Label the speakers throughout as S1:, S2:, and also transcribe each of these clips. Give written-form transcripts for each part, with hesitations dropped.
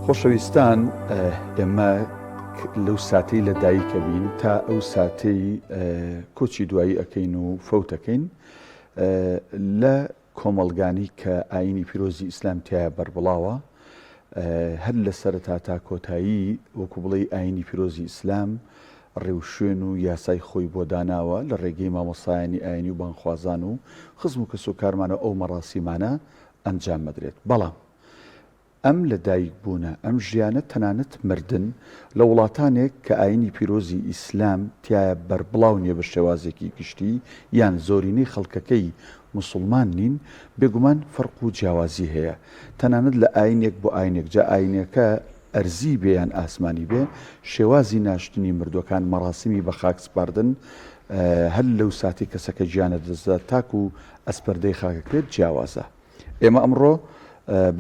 S1: خۆشەویستان ئێمە لەو ساتەی لە دایکە بین تا ئەو ساتەی کۆچی دوایی ئەەکەین و فەوتەکەین لە کۆمەڵگانی کە ئاینی پیرۆزی ئیسلامتیایە بەربڵاوە هەر لە سەرەتا تا کۆتایی وەکو بڵێ ئاینی پیرۆزی ئیسلام ڕێوشوێن و یاسای خۆی بۆ داناوە لە ڕێگەی مامۆسایانی ئاینی و بانخوازان و خزم و کەس و کارمانە ئەو مەڕاستیمانە ئەنجام مەدرێت. بەڵام ئەم لە دایک بوونە ئەم ژیانە تەنانەت مردن لە وڵاتانێک کە ئاینی پیرۆزی ئیسلام تایە بەربڵاو نیە بە شێوازێکی گشتی یان زۆرینەی خەڵکەکەی مسلمان نین، بێگومان فەرق و جیاوازی هەیە. تەنانەت لە ئاینێک بۆ ئاینێک جا ئاینەکە ئەرزی بێ یان ئاسمانی بێ، شێوازی ناشتنی مردوەکان مەڕاسمی بە خاک سپاردن هەر لەو ساتی کەسەکە گیانە دەزدا تاک و ئەسپەردەی خاکەکرێت جیاوازە. ئێمە ئەمڕۆ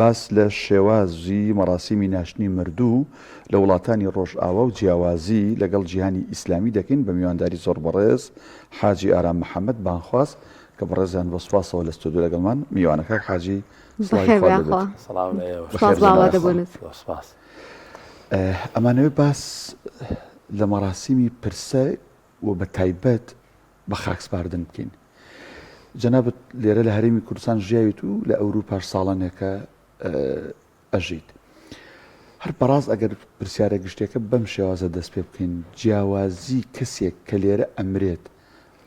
S1: باس لە شێوازی مەڕاسیمی ناشتنی مردوو لە وڵاتانی ڕۆژئاوا و جیاوازی لەگەڵ جیهانی ئیسلامی دەکەین بە میوانداری زۆر بەڕێز حاجی ئارام محەممەد بانخواست کە بەڕێزیان بە سوپاسەوە لە ستودیۆ لەگەڵمان میوانەکە حاجی ئەمانەوەی باس لە مەڕاسیمی پرسە و بە تایبەت بە خاکسپاردن بکەین. جەنابەت لێرە لە هەرێمی کوردستان ژیاویت و لە ئەوروپا ساڵانێکە ئەژیت. هەر بەڕاست ئەگەر پرسیارە گشتێکە بەم شێوازە دەست پێ بکەین، جیاوازی کەسێک کە لێرە ئەمرێت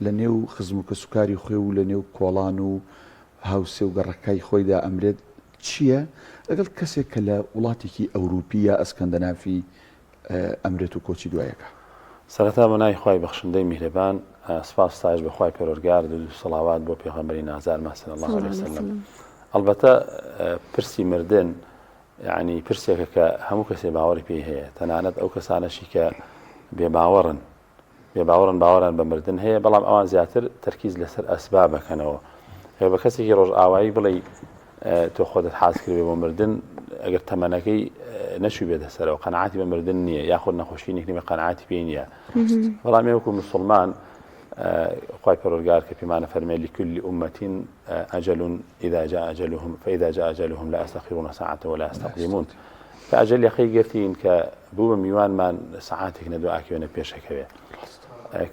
S1: لە نێو خزم و کەسوکاری خۆی و لە نێو کۆڵان و هاوسێ و گەڕەکای خۆیدا ئەمرێت چییە لەگەڵ کەسێک کە لە وڵاتێکی ئەوروپی یا ئەسکەندەنافی ئەمرێت و کۆچی دوایەکە؟
S2: سەرەتا بەناوی خوای بەخشندەی میهرەبان سپاس ستایش بە خوای پەروەردگار و سەڵاوات بۆ پێغەمبەری نازارمان صلی الله علیه وسلم. ئەلبەتە پرسی مردن یعنی پرسێکە کە هەموو کەسێ باوەڕی پێی هەیە، تەنانەت ئەو کەسانەشی کە بێباوەڕن باوەڕان بە مردن هەیە، بەڵام ئەوان زیاتر تەرکیز لەسەر ئەسبابەکەنەوە. هێ بە کەسێکی ڕۆژئاوایی بڵێ تۆ خۆدت حاز کردی بۆ مردن، ئەگەر تەمەنەکەی نەچوی بێتە سەرەوە، قەناعەتی بە مردن نییە، یاخود نەخۆشینێکی بە قەناعەتی پێی نییە. بەڵام وەکو مسلمان خوای پەروەردگار کە پێمانە فەرمێ لكل أمة أجل إذا جاء أجلهم فإذا جاء أجلهم لا يستأخرون ساعة ولا يستقدمون. فأجل يخي گرتین کە بوو بە میوانمان سەعاتێک نەدوائەکەوێنە پێشەکەوێ.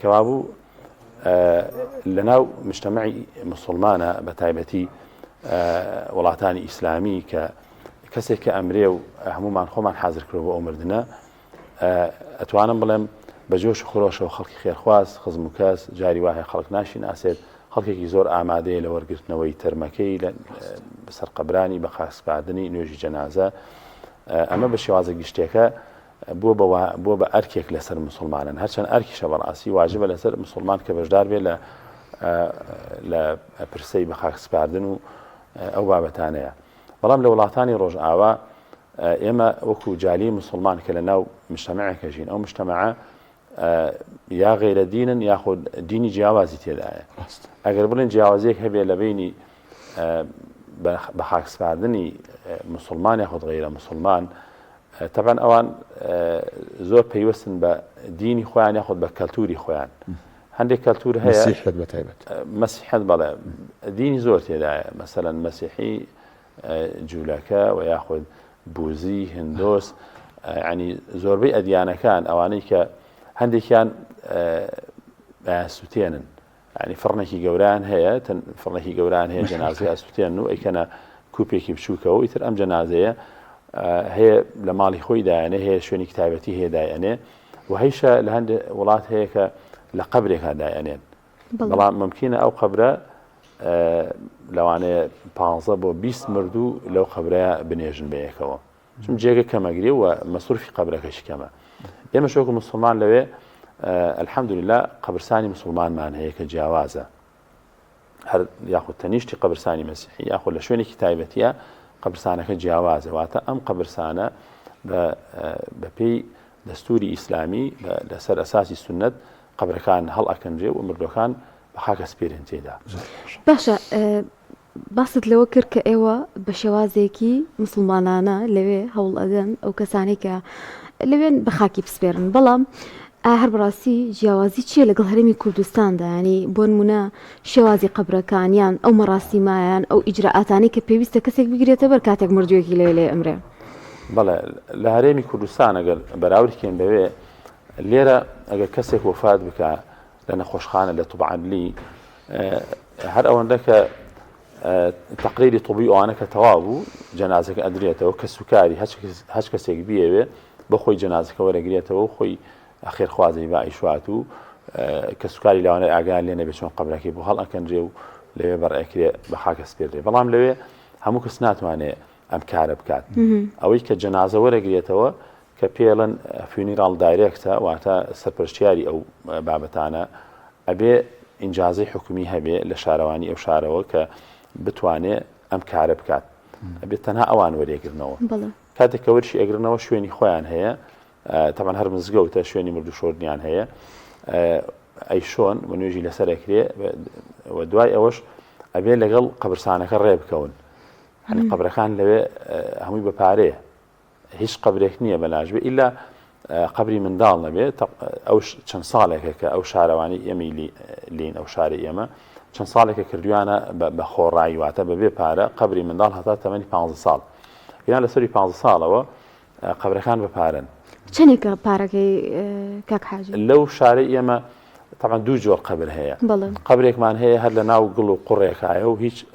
S2: کەوابوو لەناو مجتەمەعی مسلمانە بە تایبەتی وڵاتانی ئیسلامی کە کەسێک کە ئەمرێ و هەمومان خۆمان حازر کردو بۆ ئەو مردنە، ئەتوانم بڵێم بە جۆش و خۆشەوە خەڵکی خێرخواز خزم و کەس جاری وایە خەڵک ناشیناسێت، خەڵکێکی زۆر ئامادەیە لە وەرگرتنەوەی تەرمەکەی لە بەسەر قەبرانی بە خاکسپاردنی نوێژی جەنازە. ئەمە بە شێوازە گشتێکە بۆ بە ئەرکێک لەسەر مسلمانن، هەرچەند ئەرکیشە بەڕاستی واجبە لەسەر مسلمان کە بەشدار بێت لە پرسەی بە خاکسپاردن و ئەو بابەتانەیە. بەڵام لە وڵاتانی ڕۆژئاوا ئێمە وەکو جالی مسلمان کە لە ناو مجتەمەعێکە ژین، ئەو مجتەمەعە یا غیرە دینن یاخود دینی جیاوازی تێدایە. ئەگەر بڵێن جیاوازیەک هەبێ لە بینی بە خاکسپاردنی مسلمان یاخود غیرە مسلمان، طبعا ئەوان زۆر پەیوەستن بە دینی خۆیان یاخود بە کەلتوری خۆیان. هەندێک کەلتور هەیە مەسیحەت بەڵێ دینی زۆر تێدایە، مەسەلەن مەسیحی جوولەکە و یاخود بوزی هندۆس، ینی زۆربەی ئەدیانەکان ئەوانەی کە هەندێکیان ئاسووتێنن، ینی فڕنێکی گەوران هەیە، فڕنێکی گەوران هەیە جەنازەی ئاسووتێن و ئەیکەنە کوپێکی بچووکەوە، ئیتر ئەم جەنازەیە هەیە لە ماڵی خۆی دایەنێ، هەیە شوێنی کتابەتی هەیە دایەنێ، و هەیشە لە هەندێک وڵات هەیە کە لە قەبرێکا دایەنێن. بەڵام ممکنە ئەو قەبرە لەوانەیە 15 بۆ 20 مردوو لەو قەبرەیە بنێژن بەیەکەوە، چون جێگە کەمەگری و مەسروفی قەبرەکەشی کەمە. ئێمە شۆکو مسلمان لەوێ الحەمدولله قەبرسانی مسلمانمان هەیە کە جیاوازە، هەر یاخود تەنیشتی قەبرسانی مەسیحی یاخود لە شوێنێکی تایبەتیە قەبرسانەکە جیاوازە، واتە ئەم قەبرسانە بە پێی دەستوری ئیسلامی لەسەر ئەساسی سونەت قەبرەکان هەڵ ئەکەنجێ و مردوەکان بە خاکە سپێرن تێدا.
S3: باشە، باست لەوە کرد کە ئێوە بە شێوازێکی مسلمانانە لەوێ هەوڵ ئەدەن ئەو کەسانی کە لەوێن بە خاکی بسپێرن، بەڵام هەر بەڕاستی جیاوازی چییە لەگەڵ هەرێمی کوردستاندا؟ ینی بۆ نمونە شێوازی قەبرەکانیان ئەو مەڕاستیمایان ئەو ئیجراعاتانی کە پێویستە کەسێک بگرێتە بەر کاتێک مردوویەکی لێ ئەمرێ.
S2: بەڵێ لە هەرێمی کوردستان ئەگەر بەراوردکەین بەوێ لێرە ئەگەر کەسێک وفات بکە لە نەخۆشخانە لە توبعەدلی هەر ئەوەندە کە تقریری طبی ئەوانە کە تەواو بوو جەنازەکە ئەدرێتەوە کە سوکاری هەچ کەسێک بیەوێ بە خۆی جەنازەکە وەرەگرێتەوە و خۆی خێرخوازەی بائیشوات و کە سوکاری لەوانەیە ئاگیان لێ نەبێت چۆن قەبرەکەی بۆ هەڵ ئەکەنرێ و لەوێ بەڕێکرێ بە خاکە سپێردرێ بەڵام لەوێ هەموو کەس ناتوانێت ئەم کارە بکات ئەوەی کە جەنازە وەرەگرێتەوە کە پێڵەن فیونیرال دایرێکتە واتە سەرپەرشتیاری ئەو بابەتانە ئەبێ ئینجازەی حکومی هەبێ لە شارەوانی ئەو شارەوە کە بتوانێت ئەم کارە بکات ئەبێت تەنها ئەوان وەرێگرنەوە کاتێک کە وەرشی ئەگرنەوە شوێنی خۆیان هەیە تەمان هەر مزگەوتە شوێنی مردوشۆردنیان هەیە ئەی شۆن و نوێژی لەسەرەکرێ و دوای ئەوەش ئەبێ لەگەڵ قەبرستانەکە ڕێ بکەون هەنی قەبرەکان لەوێ هەمووی بە پارەیە هیچ قەبرێک نییە بەلاژبێ ئیلا قەبری منداڵ نەبێت ئەو چەند ساڵێکە کە ئەو شارەوانی ئێمەی لین ئەو شاری ئێمە چەند ساڵێکە کردویانە بە خۆڕایی واتە بەبێ پارە قەبری منداڵ هەتا تەمەنی 15 ساڵ یان لەسەری 15 ساڵەوە قەبرەکان بەپارن
S3: چەندێکە پارەکەی کاک حاجی
S2: لەو شارەی ئێمە طبعا دوو جۆر قەبر هەیە قەبرێکمان هەیە هەر لە ناو گڵ و قوڕێکایە و هیچ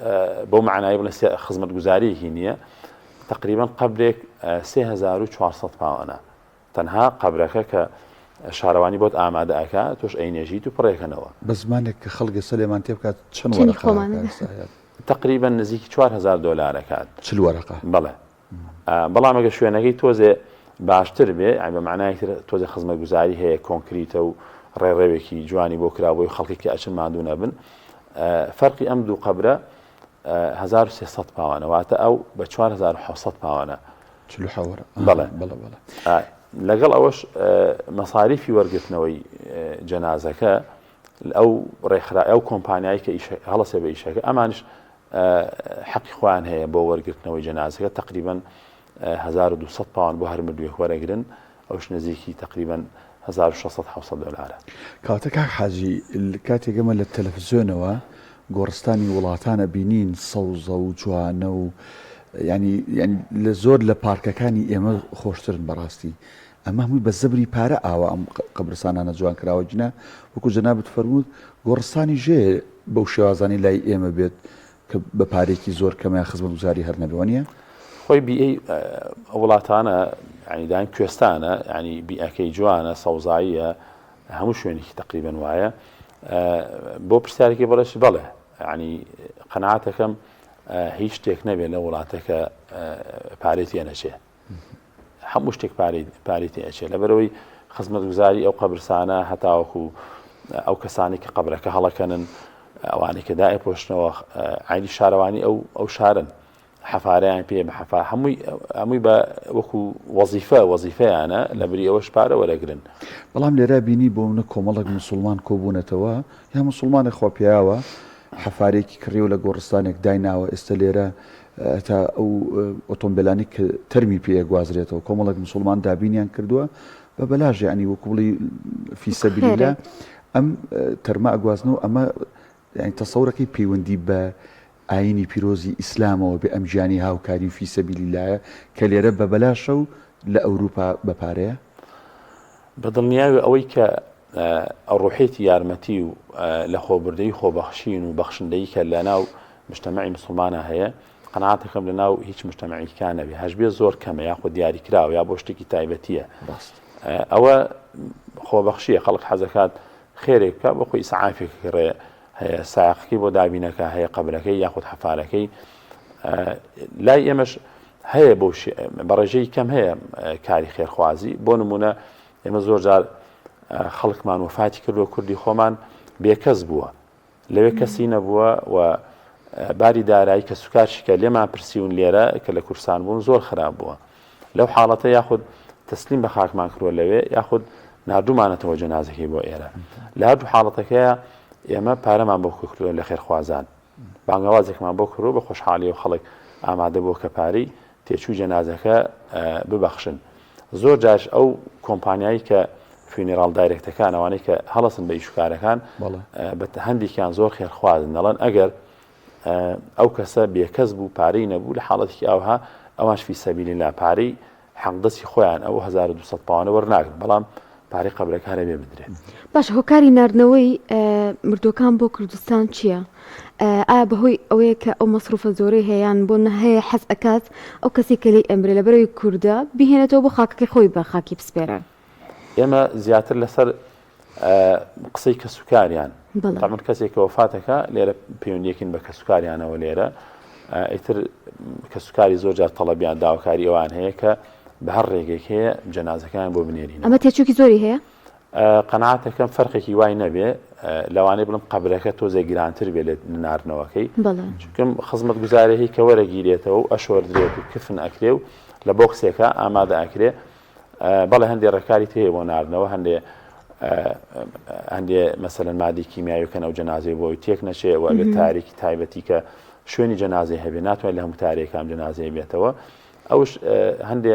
S2: بۆ معنای بڵێ خزمەتگوزاریەکی نییە تقریبا قەبرێک 3400 پاوەنە تەنها قەبرەکە کە شارەوانی بۆت ئامادە ئەکا تۆش ئەینێژیت و پڕێکەنەوە
S1: بە زمانێک کە خەڵگە سلێمان تێ بکات چەند وەرەقە
S2: تقریبا نزیکی 4000 دۆلارەکات
S1: چل وەرەقە
S2: بەڵێ بەڵام ئەگە شوێنەکەی تۆزێ باشتر بێ بە معنای تۆزێ خزمەتگوزاری هەیە کۆنکریتە و ڕێڕێوێکی جوانی بۆ کرابۆی خەڵکی ئەچن مادوو نەبن فەرقی ئەم دوو قەبرە 1300 پاوانە واتە ئەو بە 4700 پاوانە بەڵێ لەگەڵ ئەوەش مەساریفی وەرگرتنەوەی جەنازەکە ئەو ڕێکخرا ئەو کۆمپانیایی کە هەڵەسێ بە ئیشەکە ئەمانش حەقی خۆیان هەیە بۆ وەرگرتنەوەی جەنازەکە تقریبا 1200 پاوان بۆ هەر مردوویەک وەرەگرن ئەوش نزیکی تقریبا 1600 دۆلارە
S1: کاتە کاک حاجی کاتێک ئەمە لە تەلەڤیزیۆنەوە گۆڕستانی وڵاتانە بینین سەوزە و جوانە و ینی لە زۆر لە پارکەکانی ئێمە خۆشترن بەڕاستی ئەمە هەمووی بە زەبری پارە ئاوە ئەم قەبرستانانە جوان کراوە جنە وەکو جەنابەت فەرموود گۆڕستانی ژێ بەو شێوازانی لای ئێمە بێت کە بە پارێکی زۆر کەمە خزمەتگوزاری هەر نەبێ وانە
S2: خۆی بیئەی وڵاتانە ینی دایم کوێستانە ینی بیئەکەی جوانە سەوزاییە هەموو شوێنێکی تقریبا وایە بۆ پرسیارێکی بەڵێش بەڵێ ینی قەناعەتەکەم هیچ شتێک نەبێت لە وڵاتەکە پارێتی ئەنەچێ هەموو شتێک پارێتی ئەچێ لەبەرەوەی خزمەتگوزاری ئەو قەبرستانە هەتاوەکو ئەو کەسانی کە قەبرەکە هەڵەکەنن ئەوانەی کە دائێپۆشنەوە عینی شارەوانی ئەو شارن حەفارەیان پێ بە حەفا هەمووی بە وەکو وەزیفەیانە لەبری ئەوەش پارە وەرەگرن
S1: بەڵام لێرە بینی بۆ منە کۆمەڵک موسڵمان کۆبوونەتەوە یا موسڵمانی خۆپیاوە حەفارێکی کڕی و لە گۆڕستانێک دایناوە ئێستا لێرە تا ئەو ئۆتۆمبیلانی کە تەرمی پێ گوازرێتەوە کۆمەڵک موسڵمان دابینیان کردووە بە بەلاژ ینی وەکوڵی فی سەبیلیلا ئەم تەرما ئەگوازنەوە ئەمە تەسەورەکەی پەیوەندی بە ئاینی پیرۆزی ئیسلامەوە بێ ئەم گیانی هاوکاری فی سەبیلیلایە کە لێرە بە بەلاشە و لە ئەوروپا بەپارەیە
S2: بەدڵنیاوی ئەوەی کە ڕوحێتی یارمەتی و لە خۆبردەی خۆبەخشین و بەخشندەی کە لە ناو مجتەمەعی موسڵمانە هەیە قەناعەتەکەم لە ناو هیچ مجتەمەعیکان نەبێ هەژبێ زۆر کەمە یاخۆ دیاری کراوە یا بۆ شتێکی تایبەتیە ئەوە خۆبەخشیە خەڵک حەزەکات خێرێک بکە بۆ خۆی ئیسعافێک ڕێ هەیە ساقی بۆ دابینەکە هەیە قەبرەکەی یاخود حەفارەکەی لای ئێمەش هەیە بەڕێژەی کەم هەیە کاری خێرخوازی بۆ نمونە ئێمە زۆر جار خەڵکمان وفاتی کردووە کوردی خۆمان بێکەس بووە لەوێ کەسی نەبووە و باری دارایی کە سوکارشی کە لێمان پرسیون لێرە کە لە کورسان بوون زۆر خراپ بووە لەو حاڵەتە یاخود تەسلیم بە خاکمان کردووە لەوێ یاخود نردومانەتەوە جەنازەکەی بۆ ئێرە لە هەردوو حاڵەتەکەیە ئێمە پارەمان بۆ کردووە لە خێرخوازان بانگەوازێکمان بۆ کردووە بە خۆشحاڵی و خەڵک ئامادە بۆ کە پارەی تێچووی جەنازەکە ببەخشن زۆر جاش ئەو کۆمپانیایی کە فیونیرال دایرێکتەکان ئەوانەی کە هەڵەسن بە ئیشوکارەکان بە هەندێکیان زۆر خێرخوازن دەڵێن ئەگەر ئەو کەسە بێکەس بوو پارەی نەبوو لە حاڵەتێکی ئەوها ئەوانش فی سەبیلیلا پارەی حەقدەستی خۆیان ئەو 1200 پاوانە وەرناگرن بەڵام پارەی قەبرەکە هەرە بێ بدرێت.
S3: باش هۆکاری ناردنەوەی مردوەکان بۆ کوردستان چییە؟ ئایا بەهۆی ئەوەیە کە ئەو مەسروفە زۆرەی هەیەیان بۆ نهەیە حەز ئەکات ئەو کەسی کە لی ئەمرێ لە بەرەوەی کووردە بهێنێتەوە بۆ خاکەکەی خۆی بە خاکی بسپێرە؟
S2: ئێمە زیاتر لەسەر قسەی کەسوکاریان تامن کەسێک کە وەفاتەکە لێرە پەیوەندیەکەین بە کەسوکاریانەوە لێرە ئیتر کەسوکاری زۆر جار تەڵەبیان داواکاری ئەوان هەیە کە بە هەر ڕێگەیەک هەیە جەنازەکان بۆ بنێرین.
S3: ئەمە تێچووکی زۆری هەیە؟
S2: قەناعەتەکەم فەرقێکی وای نەبێ لەوانەیە بڵم قەبرەکە تۆزێک گرانتر بێت لە ناردنەوەکەی چونکەم خزمەت گوزارەی کە وەرەگیرێتەوە و ئەشۆردرێت و کفن ئەکرێ و لە بۆکسێکە ئامادە ئەکرێ بەڵێ هەندێک ڕێکاری هەیە بۆ ناردنەوە هەندێ مەسەلەن مادی کیمیاویکەن ئەو جەنازەی بۆی تێک نەچێ و ئەگەر تاریکی تایبەتی کە شوێنی جەنازەی هەبێ ناتوانێت لە هەموو تارێکام جەنازەی بێتەوە ئەوش هەندێ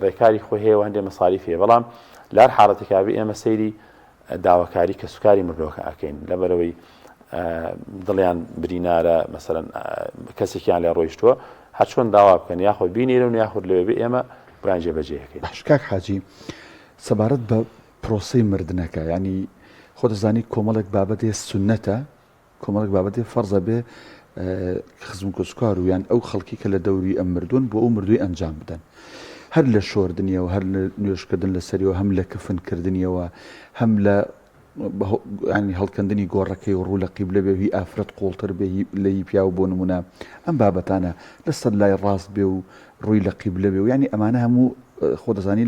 S2: ڕێکاری خۆی هەیە و هەندێ مەساریف هەیە بەڵام لار حاڵەتێکابی ئێمە سەیری داواکاری کە سوکاری مردۆکە ئەکەین لەبەرەوەی دڵیان برینارە مەسەلەن کەسێکیان لێ ڕۆیشتووە هەر چۆن داوا بکەن یاخۆی بینیرە و یاخود لەوێ ئێمە بران جێبەجێەکەین.
S1: کاک حاجی سەبارەت بە پرۆسەی مردنەکە ینی خۆ دەزانی کۆمەڵێک بابەتێ سنەتە کۆمەڵێک بابەتێ فەرزە بێ خزم کۆچکار و یان ئەو خەڵکی کە لە دەوری ئەم مردوون بۆ ئەو مردووی ئەنجام بدەن هەر لە شۆردنیەوە هەر لە نوێشکردن لەسەریەوە هەم لە کفنکردنیەوە هەم لە ینی هەڵکەندنی گۆڕەکەی و ڕوو لە قیبلە بێ هی ئافرەت قوڵتر بێ لەی پیا و بۆ نمونە ئەم بابەتانە لەسەر لای ڕاست بێ و ڕووی لە قیبلە بێ و ینی ئەمانە هەموو خۆ دەزانی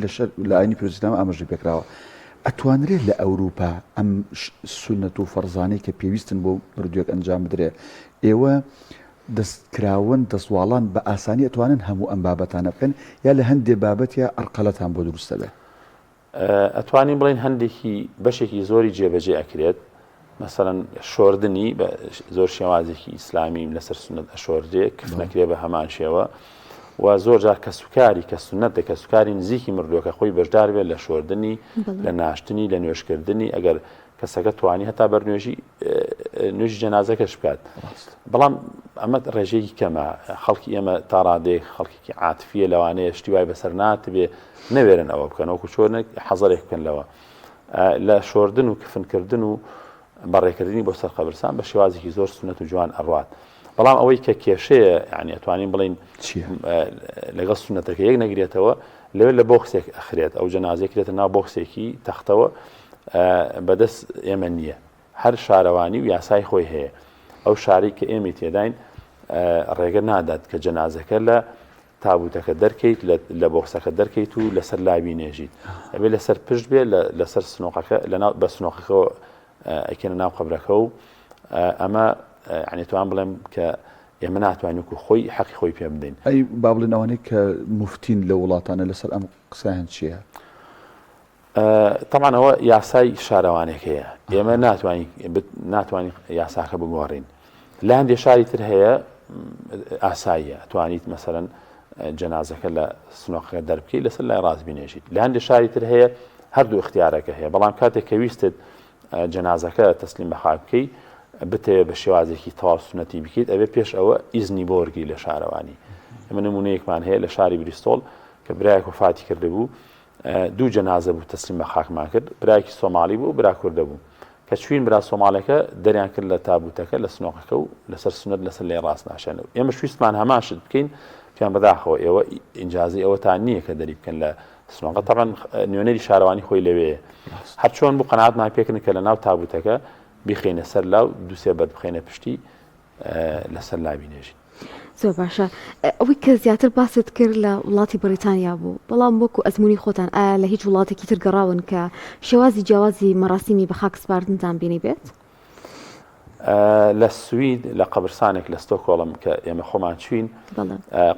S1: لە ئاینی پێویستیەوە ئاماژەی پێکراوە ئەتوانرێت لە ئەوروپا ئەم سنەت و فەرزانەی کە پێویستن بۆ مردوێک ئەنجام بدرێ ئێوە دەستکراون دەسواڵان بە ئاسانی ئەتوانن هەموو ئەم بابەتانە بکەن یا لە هەندێک بابەت یا ئەرقەلەتان بۆ دروستە بێ؟
S2: ئەتوانین بڵین هەندێکی بەشێکی زۆری جێبەجێ ئەکرێت مەسەڵەن شۆردنی بە زۆر شێوازێکی ئیسلامی لەسەر سنەت ئەشۆردێ کفنەکرێ بە هەمان شێوە و زۆر جار کەسوکاری کە سنەت دە کەسوکاری نزیکی مردووەکە خۆی بەشدار بێت لە شۆردنی لە ناشتنی لە نوێشکردنی ئەگەر کەسەکە توانی هەتا بەرنوێژی نوێژی جەنازەکەش بکات بەڵام ئەمە ڕێژەیەکی کەمە خەڵکی ئێمە تا ڕادێک خەڵکی عاتفیە لەوانەیە شتی وای بەسەر ناتبێ نەوێرن ئەوە بکەن وەکو چۆنێک حەزەرێک بکەنەوە لە شۆردن و کفنکردن و بەڕێکردنی بۆ سەر قەبرستان بە شێوازێکی زۆر سنەت و جوان ئەڕوات بەڵام ئەوەی کە کێشەیە یعنی ئەتوانین بڵین لەگەڵ سنەتەکە یەک نەگرێتەوە لەوێت لە بۆکسێک ئەخرێت ئەو جەنازەیە کرێتە ناو بۆکسێکی تەختەوە بەدەست ئێمە نییە هەر شارەوانی و یاسای خۆی هەیە ئەو شاری کە ئێمە تێداین ڕێگە نادات کە جەنازەکە لە تابوتەکە دەرکەیت لە بۆکسەکە دەرکەیت و لەسەر لاوی نێژیت ئەبێ لەسەر پشت بێ لەسەر سنۆقەکە بە سنۆقەکەەوە ئەکەنە ناو قەبرەکە و ئەمە عنی توان بڵێم کە ئێمە ناتوانین و خۆی حەقی خۆی پێ بدەین.
S1: ئەی با بڵێن ئەوانەی کە مفتین لە وڵاتانە لەسەر ئەم قسەیان چییە؟
S2: طبعا ئەوە یاسای شارەوانێک هەیە ئێمە ناتوانین یاساکە بگۆڕین لە هەندێک شاری تر هەیە ئاساییە توانیت مەسەرەن جەنازەکە لە سنۆقەکە دەربکەیت لەسەر لای ڕاست بینێژیت لە هەندێک شاری تر هەیە هەردوو اختیارەکە هەیە بەڵام کاتێک کە ویستت جەنازەکە تەسلیم بە خاک بکەیت بتەوێت بە شێوازێکی تەواو سنەتی بکەیت ئەوێ پێش ئەوە ئیزنی بۆ وەرگری لە شارەوانی ئەمە نمونەیەکمان هەیە لە شاری بریستۆڵ کە برایەک وفاتی کرده بوو دوو جەنازە بوو تەسلیم بە خاکمان کرد برایەکی سۆماڵی بوو برا کوردە بوو کە چوین برا سۆماڵەکە دەریان کرد لە تابوتەکە لە سنۆقەکە و لەسەر سنەت لەسەر لێ ڕاست ناشێنەوە ئێمە شویستمان هەمان شت بکەین پیان بەداخەوە ئێوە ئینجازی ئەوەتان نییە کە دەری بکەن لە سنۆقە تەبەن نوێنەری شارەوانی خۆی لەوەیە هەر چۆن بوو قەناعەتمان پێکردن کە لە ناو تابوتەکە بخینە سەر لاو دووسێ بەر بخینە پشتی لەسەر لاوی نێژین.
S3: زۆر باشە ئەوەی کە زیاتر باست کرد لە وڵاتی بریتانیا بوو بەڵام وەکو ئەزمموی خۆتان ئایا لە هیچ وڵاتێکی تر گەڕاون کە شێوازی جیاوازی مەراسیمی بە خاک سپاردنتان بینی بێت؟
S2: لە سوید لە قەبرستانێک لە ستۆکۆڵم کە ئێمە خۆمان چوین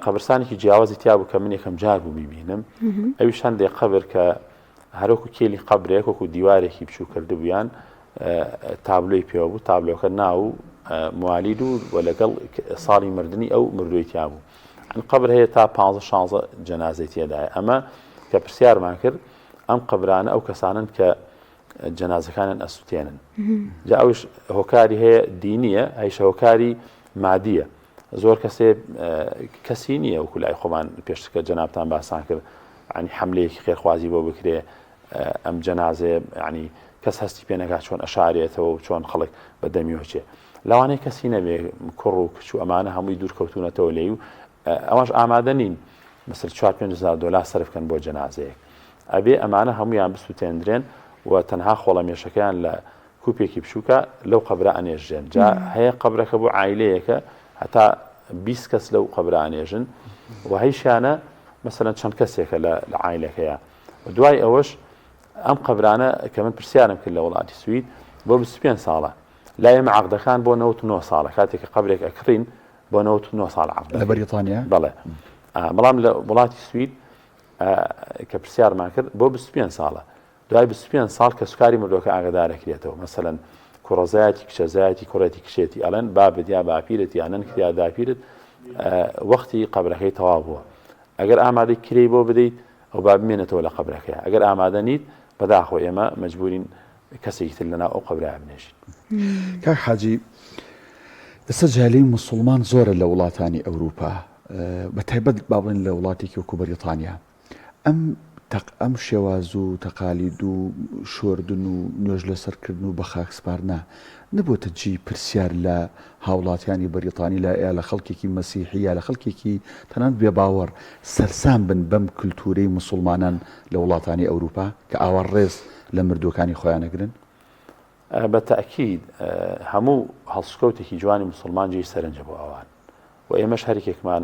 S2: قەبرستانێکی جیاوازی تیا بوو کە من یەکەم جار بوو بیبینم ئەویش هەندێک قەبر کە هەروەکو کێلی قەبرێک وەکو دیوارێکی بچوو کرده بوویان تابلۆی پێوە بوو تابلۆکە ناو موالید و لەگەڵ ساڵی مردنی ئەو مردووی تیا بوو قەبر هەیە تا 15-16 جەنازەی تێدایە ئەمە کە پرسیارمان کرد ئەم قەبرانە ئەو کەسانن کە جەنازەکانن ئەسووتێنن جا ئەوش هۆکاری هەیە دینیە هەیشە هۆکاری مادیە زۆر کەسێ کەسی نییە وەکو لای خۆمان پێشتکە جەنابتان باسان کرد ینی حملەیەکی خێرخوازی بۆ بکرێ ئەم جەنازێ ینی کەس هەستی پێ نەکات چۆن ئەشارێتەوە و چۆن خەڵک بەدەمیۆچێ لەوانەیە کەسی نەبێ کوڕ و کچ و ئەمانە هەمووی دوورکەوتونەتەوە لێ و ئەوەش ئامادە نین مثل 4-5 دلار سەرفکەن بۆ جەنازەیەک ئەبێ ئەمانە هەمویان بسووتێنرێن و تەنها خۆڵەمێشەکەیان لە کوپێکی بچووکە لەو قەبرە ئەنێژێن جا هەیە قەبرەکە بۆ عایلەیەکە هەتا 20 کەس لەو قەبرە ئەنێژن و هەیشیانە مەسەلەن چەند کەسێکە لە عایلەکەیە دوای ئەوەش ئەم قەبرانە کە من پرسیارم کرد لە وڵاتی سوید بۆ 25 ساڵە لا ئێمە عەقدەکان بۆ 99 ساڵە کاتێککە قەبرێک ئەکڕین بۆ 99 ساڵ عەقد
S1: لە بەریتانیا
S2: بەڵێ بەڵام لە وڵاتی سوید کە پرسیارمان کرد بۆ 25 ساڵە دوای 25 ساڵ کە سوکاری مردوەکە ئاگادارەکرێتەوە مەسەلەن کوڕەزایەتی کچەزایەتی کوڕێتی کشێتی ئەڵێن با بدیا باپیرت یانەن کریا داپیرت وەختی قەبرەکەی تەواو بووە ئەگەر ئامادەی کرێی بۆ بدەیت ئەو با بمێنێتەوە لە قەبرەکەی ئەگەر ئامادە نیت بەداخۆ ئێمە مەجبورین کەسێکی تر لەناو ئەو قەبرە بنێژین
S1: کاک حاجی ئێستا جالەی موسڵمان زۆرە لە وڵاتانی ئەوروپا بە تایبەت باڵێن لە وڵاتێکی وەکو بەریتانیا ئەم شێواز و تەقالید و شۆردن و نوێژ لەسەرکردن و بە خاکسپارنا نەبووتە جی پرسیار لە هاوڵاتیانی بەریتانی یا لە خەڵکێکی مەسیحی یا لە خەڵکێکی تەنانەت بێ باوەڕ سەرسام بن بەم کولتورەی موسڵمانان لە وڵاتانی ئەوروپا کە ئاوەڕێز لە مردوەکانی خۆیان ئەگرن
S2: بە تەئکید هەموو هەڵسوکەوتێکی جوانی موسڵمان جێی سەرنجە بۆ ئەوان و ئێمەش هەرێکێکمان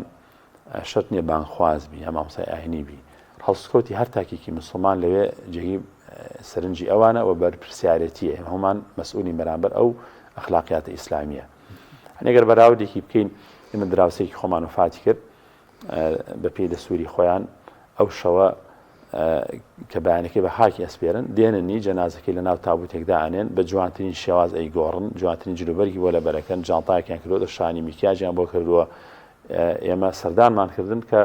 S2: شەرت نییە بانخواز بی هەم مامۆستای ئاینی بی هەڵسوکەوتی هەر تاکێکی موسڵمان لەوێ جێی سەرنجی ئەوانە و بەرپرسیارەتیە هەمومان مەسئولی بەرامبەر ئەو ئەخلاقیاتە ئیسلامیە هەنێگەر بەراوردێکی بکەین ئێمە دراوسێکی خۆمان وفاتی کرد بە پێی دەسووری خۆیان ئەو شەوە کە بەیانەکەی بە خاکی ئەسپێرن دێننی جەنازەکەی لە ناو تابوتێکدا ئەنێن بە جوانترین شێواز ئەیگۆڕن جوانترین جلوبەرگی بۆ لە بەرەکەن جانتایەکیان کردووە شانی میکیاجیان بۆ کردووە ئێمە سەردانمان کردن کە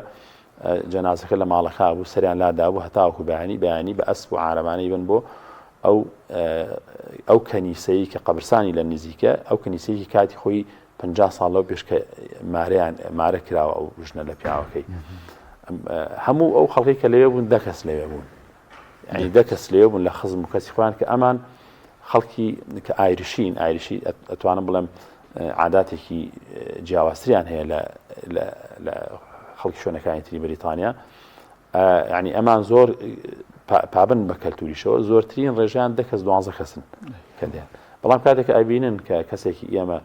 S2: جەنازەکە لە ماڵەکە بوو سەریان لادابوو هەتاوەکو بەیانی بە ئەسپ و عارەبانەی بن بۆ ئەو کەنیسەی کە قەبرستانی لە نزیکە ئەو کەنیسەیەکی کاتی خۆی 50 ساڵ لەو پێش کە مارە کراوە ئەو ژنە لە پیاوەکەی هەموو ئەو خەڵکی کە لەوێ بوون 10 کەس لەوێ بوون ینی 10 کەس لەوێ بوون لە خزم و کەسی خۆیان کە ئەمان خەڵکی کە ئایریشی ئەتوانم بڵێم عاداتێکی جیاوازتریان هەیە لە خەڵکی شوێنەکانی تری بەریتانیا ینی ئەمان زۆر پابند بە کەلتوریشەوە زۆرترین ڕێژیان 10 کەس 12 کەسن کە دێن بەڵام کاتێک ئەبینن کە کەسێکی ئێمە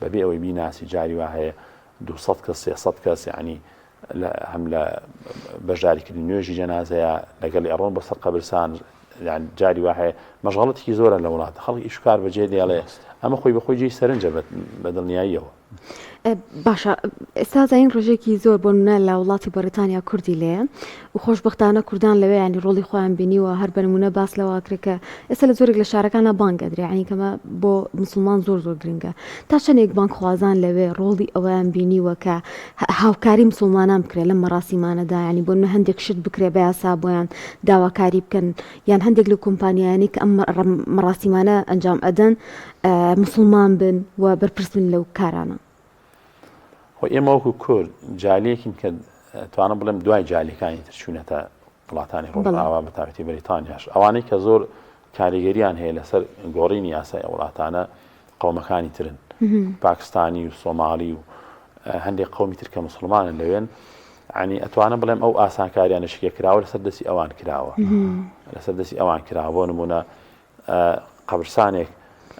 S2: بەبێ ئەوەی بیناسی جاری وا هەیە 200 کەس 300 کەس ینی هەم لە بەشداریکردنی نوێژی جەنازەیە لەگەڵ ئەڕۆن بەسەر قەبرستان جاری وا هەیە مەشغەڵەتێکی زۆرە لە وڵاتە خەڵکی ئیشکار بەجێ دێڵێ ئەمە خۆی بەخۆی جێی سەرنجە بە دڵنیاییەوە
S3: باشە ئێستا زین ڕۆژێکی زۆر بۆ نمونە لە وڵاتی بەریتانیا کوردی لێە و خۆشبەختانە کوردان لەوێ ینی ڕۆڵی خۆیان بینیوە هەر بەنمونە باس لەوە کرێکە ئێستا لە زۆرێک لە شارەکانە بانگەدرێ ینی کەمە بۆ مسلمان زۆر گرنگە تا چەندێک بانکخوازان لەوێ ڕۆڵی ئەویان بینیوە کە هاوکاری مسلمانان بکرێت لەم مەراسیمانەدا ینی بۆ نمونە هەندێک شت بکرێ بە یاسا بۆیان داواکاری بکەن یان هەندێک لە کۆمپانیانی کە ئەم مەراسیمانە ئەنجام ئەدەن مسلمان بن و بەرپرسن لەو کارانە
S2: ئێمە وەکو کورد جالێکین کە توانە بڵێم دوای جالیەکانی ترچوونەتە وڵاتانی ڕۆژئاوا بە تایبەتی بەریتانیاش ئەوانەی کە زۆر کاریگەریان هەیە لەسەر گۆڕینی یاسای وڵاتانە قەومەکانی ترن پاکستانی و سۆمالی و هەندێک قەومی تر کە مسلمانن لەوێن عنی ئەتوانە بڵێم ئەو ئاسانکاریانە شکێکراوە لەسەر دەستی ئەوان کراوە لەسەر دەستی ئەوان کراوە بۆ نمونە قەبرستانێک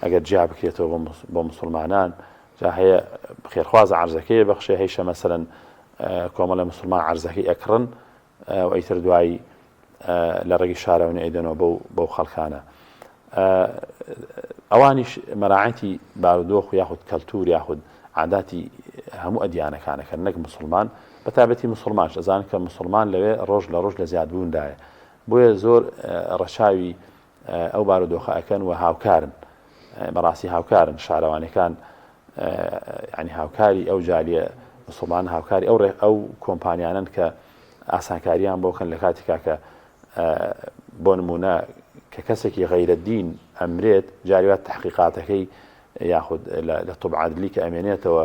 S2: ئەگەر جیا بکرێتەوە بۆ مسلمانان جا هەیە خێرخوازە عەرزەکەی بەخشێ هەیشە مەسەلەن کۆمەڵە مسلمان عەرزەکەی ئەکڕن و ئەیتر دوایی لە ڕێگی شارەوە ئەیدەنەوە بەو خەڵکانە ئەوانیش مەراعەتی بارودۆخ و یاخود کەلتور یاخود عاداتی هەموو ئەدیانەکانەکەن نەک مسلمان بە تایبەتی مسلمانش ئەزانن کە مسلمان لەوێ ڕۆژ لە ڕۆژ لە زیادبووندایە بۆیە زۆر ڕەچاوی ئەو بارودۆخە ئەکەن و هاوکارن بەڕاستی هاوکارن شارەوانەکان ینی هاوکاری ئەو جالیە مسلمان هاوکاری ئەو کۆمپانیانن کە ئاسانکاریان بۆکەن لە کاتێکا کە بۆ نمونە کە کەسێکی غەیرەدین ئەمرێت جاریوات تحقیقاتەکەی یاخود لە تۆبعادلی کە ئەمێنێتەوە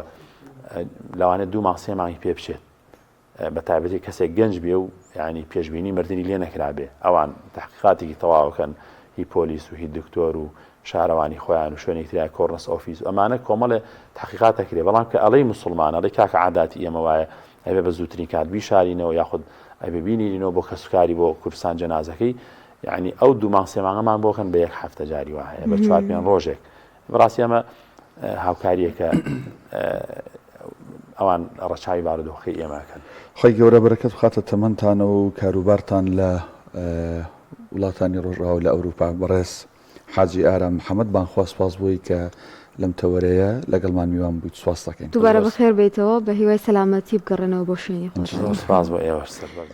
S2: لەوانێت 2 مانگ 3 مانگی پێ بچێت بە تایبەتی کەسێک گەنج بێ و ینی پێشببینی مردنی لێ نەکرابێ ئەوان تحقیقاتێکی تەواوکەن هی پۆلیس و هی دکتۆر و شارەوانی خۆیان و شوێنێک ترای کۆڕنس ئۆفیس و ئەمانە کۆمەڵێ تحقیقاتەکرێ بەڵام کە ئەڵەی مسلمانە لە کاکە عاداتی ئێمە وایە ئەبێ بە زووترین کات بیشارینەوە یاخود ئەبێ بینینەوە بۆ کەسوکاری بۆ کوردستان جەنازەکەی یعنی ئەو دوو مانگ سێ مانگەمان بۆکەن بە 1 هەفتە جاری وایە بە 4 پێنج ڕۆژێک بەڕاستی ئەمە هاوکاریەکە ئەوان ڕەچاوی بارودۆخی ئێمەکەن.
S1: خۆی گەورە بەرەکەت بخاتە تەمەنتانە و کاروبارتان لە وڵاتانی ڕۆژاو لە ئەوروپا بەڕێز حاجی ئارام محەممەد بانخوا سپاس بووی کە لەم تەوەرەیە لەگەڵمان میوان بوویت سواس دەکەین.
S3: دووبارە بەخێر بیتەوە بە هیوای سەلامەتی بگەڕێنەوە بۆ شوێنی خۆش.
S2: سپاس بۆ ئێوەش سەربەر.